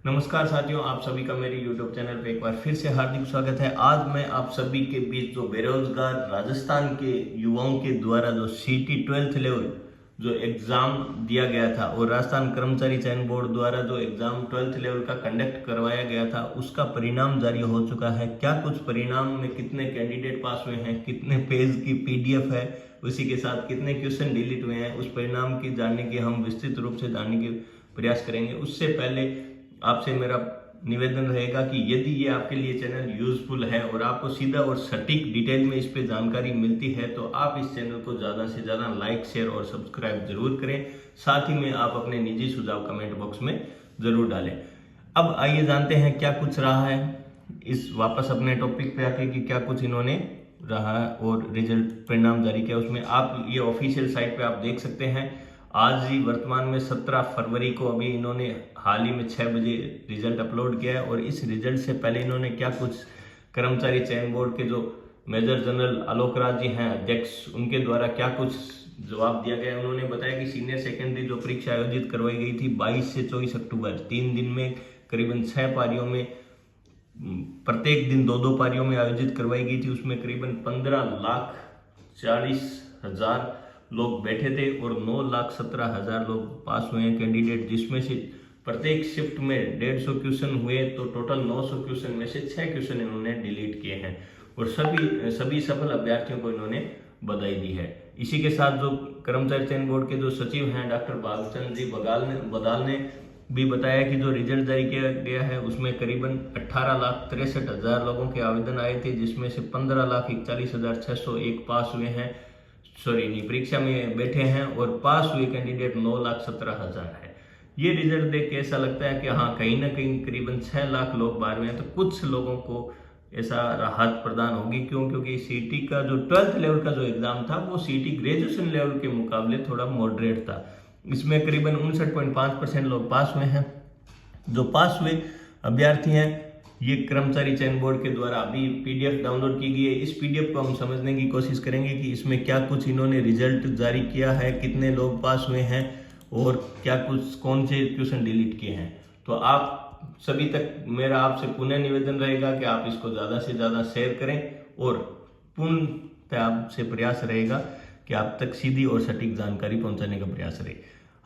नमस्कार साथियों, आप सभी का मेरे YouTube चैनल पे एक बार फिर से हार्दिक स्वागत है। आज मैं आप सभी के बीच जो बेरोजगार राजस्थान के युवाओं के द्वारा जो सीटी 12th लेवल जो एग्जाम दिया गया था और राजस्थान कर्मचारी चयन बोर्ड द्वारा जो एग्जाम 12th लेवल का कंडक्ट करवाया गया था उसका परिणाम जारी हो चुका है। क्या कुछ परिणाम में कितने कैंडिडेट पास हुए हैं, कितने पेज की PDF है, उसी के साथ कितने क्वेश्चन डिलीट हुए हैं, उस परिणाम की जानने की हम विस्तृत रूप से जानने के प्रयास करेंगे। उससे पहले आपसे मेरा निवेदन रहेगा कि यदि ये आपके लिए चैनल यूजफुल है और आपको सीधा और सटीक डिटेल में इस पे जानकारी मिलती है तो आप इस चैनल को ज़्यादा से ज़्यादा लाइक, शेयर और सब्सक्राइब जरूर करें। साथ ही में आप अपने निजी सुझाव कमेंट बॉक्स में जरूर डालें। अब आइए जानते हैं क्या कुछ रहा है इस वापस अपने टॉपिक पे आके कि क्या कुछ इन्होंने रहा और रिजल्ट परिणाम जारी किया। उसमें आप ये ऑफिशियल साइट पे आप देख सकते हैं। आज ही वर्तमान में 17 फरवरी को अभी इन्होंने हाल ही में 6 बजे रिजल्ट अपलोड किया है और इस रिजल्ट से पहले इन्होंने क्या कुछ कर्मचारी चयन बोर्ड के जो मेजर जनरल आलोक राज जी हैं अध्यक्ष, उनके द्वारा क्या कुछ जवाब दिया गया। उन्होंने बताया कि सीनियर सेकेंडरी जो परीक्षा आयोजित करवाई गई थी 22 से 24 अक्टूबर 3 दिन में करीबन 6 पारियों में, प्रत्येक दिन 2-2 पारियों में आयोजित करवाई गई थी। उसमें करीबन 15,40,000 लोग बैठे थे और 9,17,000 लोग पास हुए हैं कैंडिडेट, जिसमें से प्रत्येक शिफ्ट में 150 क्वेश्चन हुए तो टोटल 900 क्वेश्चन में से 6 क्वेश्चन इन्होंने डिलीट किए हैं और सभी सफल अभ्यर्थियों को इन्होंने बधाई दी है। इसी के साथ जो कर्मचारी चयन बोर्ड के जो सचिव हैं डॉक्टर भागचंद जी बदाल ने भी बताया कि जो रिजल्ट जारी किया गया है उसमें करीबन 18,63,000 लोगों के आवेदन आए थे, जिसमें से 15,41,601 पास हुए हैं, परीक्षा में बैठे हैं और पास हुए कैंडिडेट 9,17,000 है। ये रिजल्ट देख के ऐसा लगता है कि हाँ, कहीं ना कहीं करीबन 6 लाख लोग बाहर में हैं, तो कुछ लोगों को ऐसा राहत प्रदान होगी। क्योंकि सीटी का जो 12th लेवल का जो एग्जाम था वो सीटी ग्रेजुएशन लेवल के मुकाबले थोड़ा मॉडरेट था। इसमें करीबन 59.5% लोग पास हुए हैं। जो पास हुए अभ्यर्थी हैं ये कर्मचारी चयन बोर्ड के द्वारा अभी PDF डाउनलोड की गई है। इस PDF को हम समझने की कोशिश करेंगे कि इसमें क्या कुछ इन्होंने रिजल्ट जारी किया है, कितने लोग पास हुए हैं और क्या कुछ कौन से क्वेश्चन डिलीट किए हैं। तो आप सभी तक मेरा आपसे पुनः निवेदन रहेगा कि आप इसको ज़्यादा से ज़्यादा शेयर करें और पूर्णतः आपसे प्रयास रहेगा कि आप तक सीधी और सटीक जानकारी पहुंचाने का प्रयास रहे।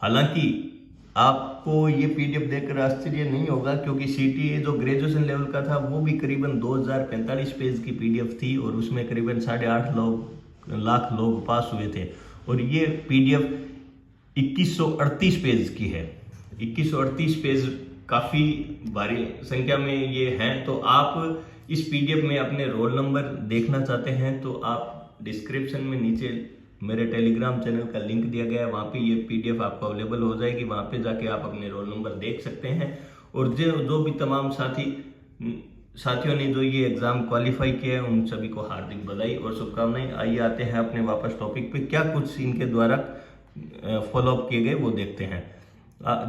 हालांकि आपको ये PDF देखकर आश्चर्य नहीं होगा क्योंकि CTA जो ग्रेजुएशन लेवल का था वो भी करीबन 2045 पेज की PDF थी और उसमें करीबन 8.5 लाख लोग पास हुए थे और ये PDF 2138 पेज की है। 2138 पेज काफ़ी भारी संख्या में ये हैं। तो आप इस PDF में अपने रोल नंबर देखना चाहते हैं तो आप डिस्क्रिप्शन में नीचे मेरे टेलीग्राम चैनल का लिंक दिया गया है, वहाँ पे ये PDF आपको अवेलेबल हो जाएगी। वहाँ पे जाके आप अपने रोल नंबर देख सकते हैं और जो भी तमाम साथियों ने जो ये एग्ज़ाम क्वालिफाई किया है उन सभी को हार्दिक बधाई और शुभकामनाएं। आइए आते हैं अपने वापस टॉपिक पे, क्या कुछ इनके द्वारा फॉलोअप किए गए वो देखते हैं।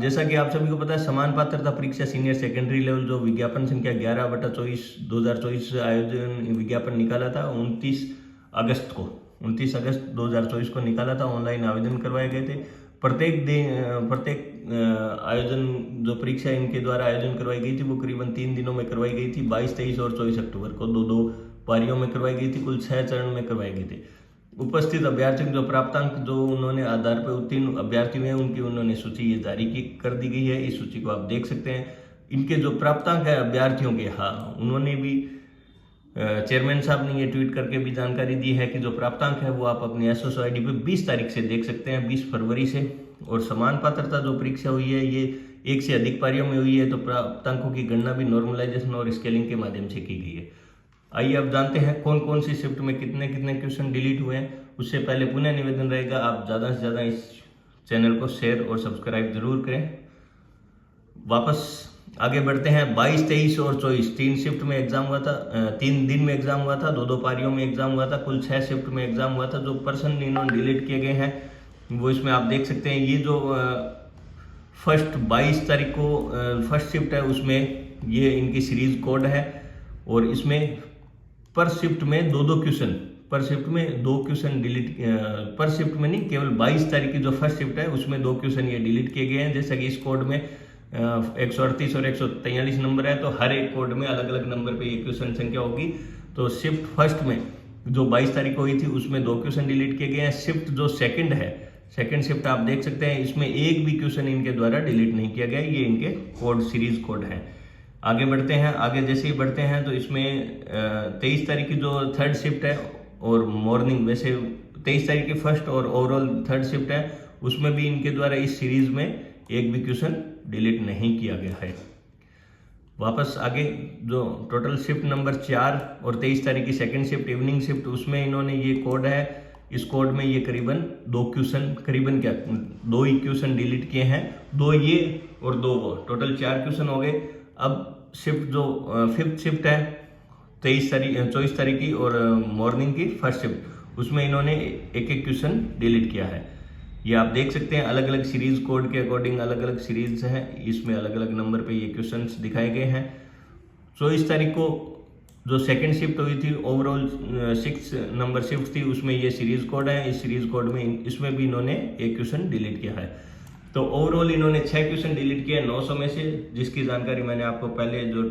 जैसा कि आप सभी को पता है, समान पात्रता परीक्षा सीनियर सेकेंडरी लेवल जो विज्ञापन संख्या 11/24/2024 आयोजन विज्ञापन निकाला था 29 अगस्त 2024 को निकाला था। ऑनलाइन आवेदन करवाए गए थे। प्रत्येक आयोजन जो परीक्षा इनके द्वारा आयोजन करवाई गई थी वो करीबन 3 दिनों में करवाई गई थी। 22, 23 और 24 अक्टूबर को 2-2 पारियों में करवाई गई थी। कुल 6 चरण में करवाई गई थी। उपस्थित अभ्यर्थियों जो प्राप्तांक जो उन्होंने आधार पर उत्तीर्ण अभ्यर्थी हुए उनकी उन्होंने सूची ये जारी कर दी गई है। इस सूची को आप देख सकते हैं। इनके जो प्राप्तांक है अभ्यर्थियों के, हाँ, उन्होंने भी चेयरमैन साहब ने ये ट्वीट करके भी जानकारी दी है कि जो प्राप्तांक है वो आप अपनी SSO ID पे 20 तारीख से देख सकते हैं, 20 फरवरी से। और समान पात्रता जो परीक्षा हुई है ये 1 से अधिक पारियों में हुई है तो प्राप्तांकों की गणना भी नॉर्मलाइजेशन और स्केलिंग के माध्यम से की गई है। आइए अब जानते हैं कौन कौन सी शिफ्ट में कितने कितने क्वेश्चन डिलीट हुए हैं। उससे पहले पुनः निवेदन रहेगा आप ज़्यादा से ज़्यादा इस चैनल को शेयर और सब्सक्राइब जरूर करें। वापस आगे बढ़ते हैं। 22, 23 और 24 3 शिफ्ट में एग्जाम हुआ था, 3 दिन में एग्जाम हुआ था, 2-2 पारियों में एग्जाम हुआ था, कुल 6 शिफ्ट में एग्जाम हुआ था। जो पर्सन इन्होंने डिलीट किए गए हैं वो इसमें आप देख सकते हैं। ये जो फर्स्ट 22 तारीख को फर्स्ट शिफ्ट है उसमें ये इनकी सीरीज कोड है और इसमें पर शिफ्ट में 2-2 क्वेश्चन, पर शिफ्ट में 2 क्वेश्चन डिलीट, पर शिफ्ट में नहीं, केवल 22 तारीख की जो फर्स्ट शिफ्ट है उसमें 2 क्वेश्चन ये डिलीट किए गए हैं। जैसा कि इस कोड में 138 और 143 नंबर है, तो हर एक कोड में अलग अलग नंबर पे ये क्वेश्चन संख्या होगी। तो शिफ्ट फर्स्ट में जो 22 तारीख को हुई थी उसमें 2 क्वेश्चन डिलीट किए गए हैं। शिफ्ट जो सेकंड है, सेकंड शिफ्ट आप देख सकते हैं, इसमें एक भी क्वेश्चन इनके द्वारा डिलीट नहीं किया गया। ये इनके कोड सीरीज कोड है। आगे बढ़ते हैं। आगे जैसे ही बढ़ते हैं तो इसमें 23 तारीख की जो थर्ड शिफ्ट है और मॉर्निंग, वैसे 23 तारीख की फर्स्ट और ओवरऑल थर्ड शिफ्ट है, उसमें भी इनके द्वारा इस सीरीज में एक भी क्वेश्चन डिलीट नहीं किया गया है। वापस आगे जो टोटल शिफ्ट नंबर 4 और 23 तारीख की सेकंड शिफ्ट इवनिंग शिफ्ट, उसमें इन्होंने ये कोड है, इस कोड में ये करीबन 2 क्वेश्चन, करीबन क्या 2 ही क्वेश्चन डिलीट किए हैं, 2 ये और 2 वो, टोटल 4 क्वेश्चन हो गए। अब शिफ्ट जो फिफ्थ शिफ्ट है 24 तारीख की और मॉर्निंग की फर्स्ट शिफ्ट, उसमें इन्होंने एक एक क्वेश्चन डिलीट किया है। ये आप देख सकते हैं अलग अलग सीरीज कोड के अकॉर्डिंग अलग अलग सीरीज है, इसमें अलग अलग नंबर पे ये क्वेश्चंस दिखाए गए हैं। 24 तारीख को जो सेकंड शिफ्ट हुई थी, ओवरऑल 6 नंबर शिफ्ट थी, उसमें ये सीरीज कोड है। इस सीरीज कोड में इसमें भी इन्होंने एक क्वेश्चन डिलीट किया है। तो ओवरऑल इन्होंने 6 क्वेश्चन डिलीट किए 900 में से, जिसकी जानकारी मैंने आपको पहले जो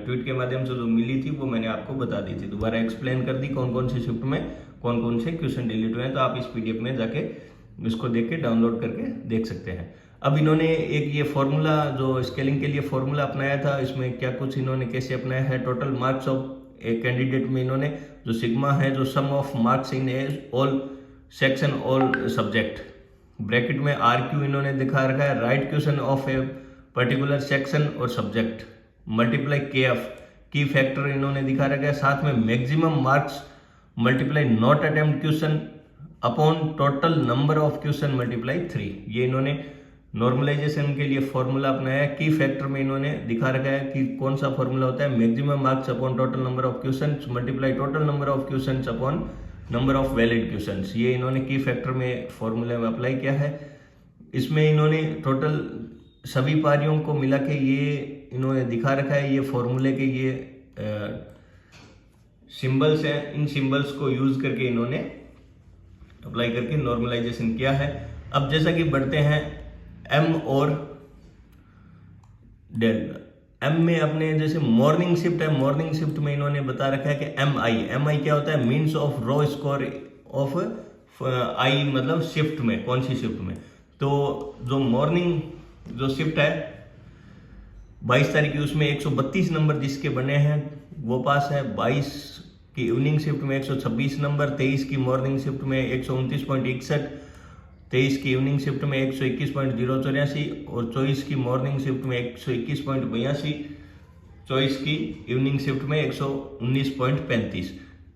ट्वीट के माध्यम से जो मिली थी वो मैंने आपको बता दी थी, दोबारा एक्सप्लेन कर दी कौन कौन से शिफ्ट में कौन कौन से क्वेश्चन डिलीट हुए हैं। तो आप इस पीडीएफ में जाके इसको देख के डाउनलोड करके देख सकते हैं। अब इन्होंने एक ये फॉर्मूला जो स्केलिंग के लिए फॉर्मूला अपनाया था, इसमें क्या कुछ इन्होंने कैसे अपनाया है। टोटल मार्क्स ऑफ एक कैंडिडेट में इन्होंने जो सिग्मा है, जो sum of marks in all section all subject, bracket में RQ इन्होंने दिखा रखा है, right question of a particular section और सब्जेक्ट, मल्टीप्लाई KF की फैक्टर इन्होंने दिखा रखा है। साथ में maximum marks multiply not attempt question upon total number of question multiply 3, ये इन्होंने नॉर्मलाइजेशन के लिए फॉर्मूला अपनाया है। की फैक्टर में इन्होंने दिखा रखा है कि कौन सा फॉर्मूला होता है, maximum marks upon total number of question multiply total number of question upon number of valid questions, ये इन्होंने की फैक्टर में फॉर्मूले में अप्लाई किया है। इसमें इन्होंने टोटल सभी पारियों को मिला के ये इन्होंने दिखा रखा है, ये फॉर्मूले के ये सिंबल्स हैं, इन सिंबल्स को यूज करके इन्होंने अप्लाई करके नॉर्मलाइजेशन किया है। अब जैसा कि बढ़ते हैं M और डेल, M में अपने जैसे मॉर्निंग शिफ्ट है, मॉर्निंग शिफ्ट में इन्होंने बता रखा है कि MI क्या होता है, means of row score of I, मतलब शिफ्ट में, कौन सी शिफ्ट में। तो जो मॉर्निंग जो शिफ्ट है 22 तारीख की, उसमें 132 नंबर जिसके बने हैं वो पास है। 22 की इवनिंग शिफ्ट में 126 नंबर, 23 की मॉर्निंग शिफ्ट में 129.61, 23 की इवनिंग शिफ्ट में 121.084 और 24 की मॉर्निंग शिफ्ट में 121.82, 24 की इवनिंग शिफ्ट में 119.35।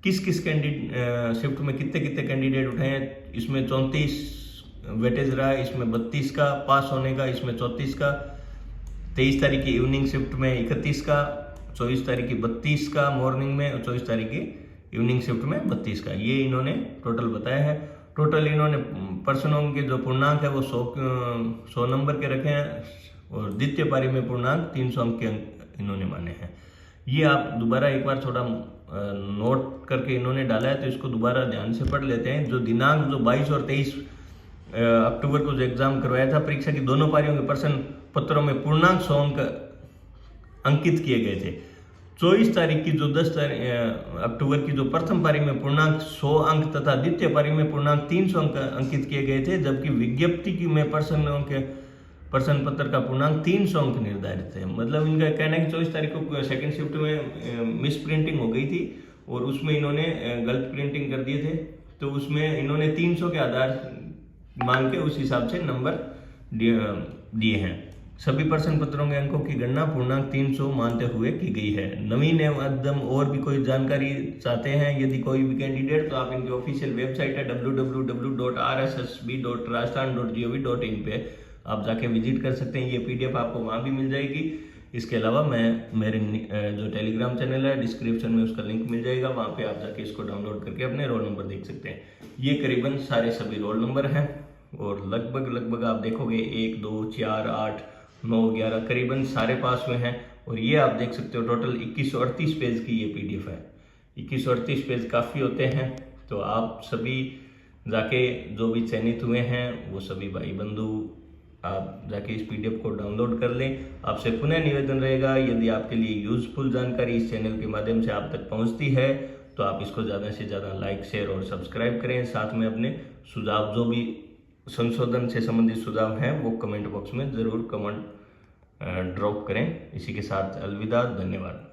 किस किस शिफ्ट में कितने कितने कैंडिडेट उठे हैं, इसमें 34 वेटेज रहा है, इसमें 32 का पास होने का, इसमें 34 का। 23 तारीख की इवनिंग शिफ्ट में 31 का, 24 तारीख की 32 का मॉर्निंग में और 24 तारीख की इवनिंग शिफ्ट में 32 का, ये इन्होंने टोटल बताया है। टोटल इन्होंने पर्सनों के जो पूर्णांक है वो 100 नंबर के रखे हैं और द्वितीय पारी में पूर्णांक 300 अंक के इन्होंने माने हैं। ये आप दोबारा एक बार थोड़ा नोट करके इन्होंने डाला है, तो इसको दोबारा ध्यान से पढ़ लेते हैं। जो दिनांक जो 22 और 23 अक्टूबर को जो एग्जाम करवाया था परीक्षा की, दोनों पारियों के प्रश्न पत्रों में पूर्णांक 100 अंक अंकित किए गए थे। 24 तारीख की जो 10 अक्टूबर की जो प्रथम पारी में पूर्णांक 100 अंक तथा द्वितीय पारी में पूर्णांक 300 अंक अंकित किए गए थे, जबकि विज्ञप्ति की में प्रश्न पत्र का पूर्णांक 300 अंक निर्धारित है। मतलब इनका कहना है कि 24 तारीख को सेकंड शिफ्ट में मिस प्रिंटिंग हो गई थी और उसमें इन्होंने गलत प्रिंटिंग कर दिए थे, तो उसमें इन्होंने 300 के आधार मान के उस हिसाब से नंबर दिए हैं। सभी प्रश्न पत्रों के अंकों की गणना पूर्णांक 300 मानते हुए की गई है। नवीन एवं अद्यतन और भी कोई जानकारी चाहते हैं यदि कोई भी कैंडिडेट, तो आप इनकी ऑफिशियल वेबसाइट है www.rssb.rajasthan.gov.in पे आप जाके विजिट कर सकते हैं। ये PDF आपको वहाँ भी मिल जाएगी। इसके अलावा मेरे जो टेलीग्राम चैनल है डिस्क्रिप्शन में उसका लिंक मिल जाएगा, वहाँ पे आप जाके इसको डाउनलोड करके अपने रोल नंबर देख सकते हैं। ये करीबन सारे सभी रोल नंबर हैं और लगभग आप देखोगे 1, 2, 4, 8, 9, 11 करीबन सारे पास हुए हैं। और ये आप देख सकते हो टोटल 2138 पेज की ये PDF है। 2138 पेज काफ़ी होते हैं, तो आप सभी जाके जो भी चयनित हुए हैं वो सभी भाई बंधु आप जाके इस PDF को डाउनलोड कर लें। आपसे पुनः निवेदन रहेगा, यदि आपके लिए यूजफुल जानकारी इस चैनल के माध्यम से आप तक पहुंचती है तो आप इसको ज़्यादा से ज़्यादा लाइक, शेयर और सब्सक्राइब करें। साथ में अपने सुझाव, जो भी संशोधन से संबंधित सुझाव हैं, वो कमेंट बॉक्स में ज़रूर कमेंट ड्रॉप करें। इसी के साथ अलविदा, धन्यवाद।